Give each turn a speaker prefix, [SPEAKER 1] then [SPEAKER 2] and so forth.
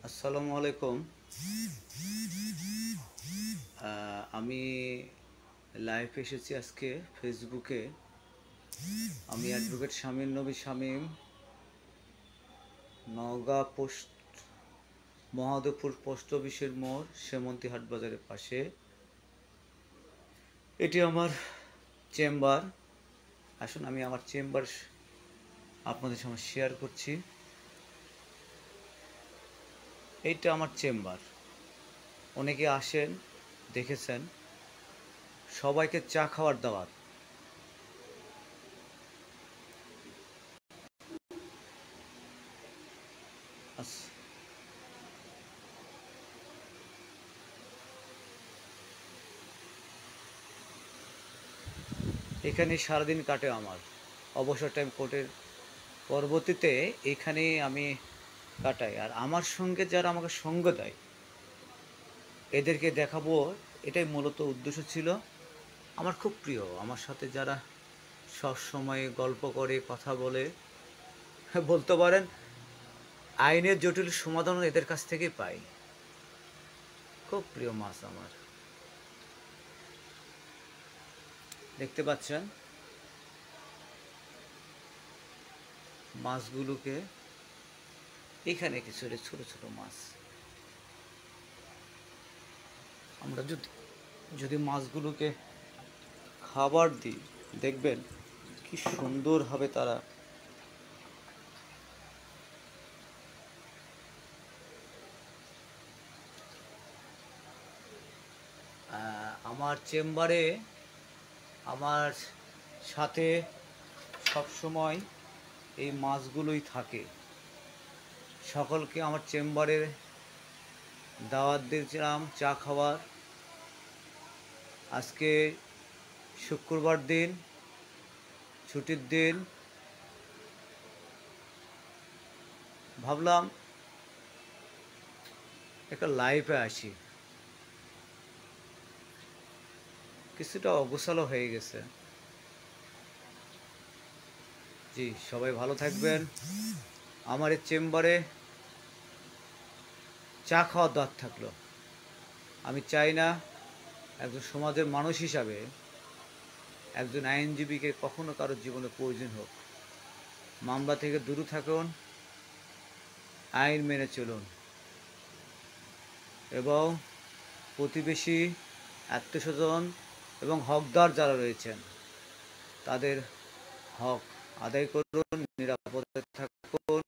[SPEAKER 1] আসসালামু আলাইকুম। আমি লাইভ এসেছি আজকে ফেসবুকে। আমি অ্যাডভোকেট শামীম নবী শামীম, নওগাঁ পোস্ট মহাদেবপুর পোস্ট অফিসের মোড়, সেমন্তী হাট বাজারের পাশে। এটি আমার চেম্বার। আসুন আমি আমার চেম্বার আপনাদের সামনে শেয়ার করছি। এইটা আমার চেম্বার। অনেকে আসেন, দেখেছেন। সবাইকে চা খাওয়ার দাওয়াত। এখানে সারাদিন কাটে আমার অবসর টাইম। কোর্টের পরবর্তীতে এখানেই আমি কাটাই। আর আমার সঙ্গে যারা আমাকে সঙ্গ দেয় এদেরকে দেখাবো, এটাই মূলত উদ্দেশ্য ছিল। আমার খুব প্রিয়, আমার সাথে যারা সব সময় গল্প করে, কথা বলে, বলতে পারেন আইনের জটিল সমাধান এদের কাছ থেকেই পাই। খুব প্রিয় মাছ আমার। দেখতে পাচ্ছেন মাছগুলোকে। এখানে কিছু ছোট ছোট মাছ। আমরা যদি মাছগুলোকে খাবার দিই, দেখবেন কি সুন্দরভাবে তারা আমার চেম্বারে আমার সাথে সবসময় এই মাছগুলোই থাকে। সকলকে আমার চেম্বারে দাওয়াত দিয়েছিলাম চা খাওয়ার। আজকে শুক্রবার দিন, ছুটির দিন। ভাবলাম একটা লাইভে আসি। কিছুটা অগোছালো হয়ে গেছে। জি, সবাই ভালো থাকবেন। আমার এই চেম্বারে চা খাওয়ার দাওয়াত থাকলো। আমি চাই না একজন সমাজের মানুষ হিসাবে একজন আইনজীবীকে কখনো কারোর জীবনে প্রয়োজন হোক। মামলা থেকে দূরে থাকুন, আইন মেনে চলুন, এবং প্রতিবেশী, আত্মীয়স্বজন এবং হকদার যারা রয়েছেন তাদের হক আদায় করুন, নিরাপদে থাকুন।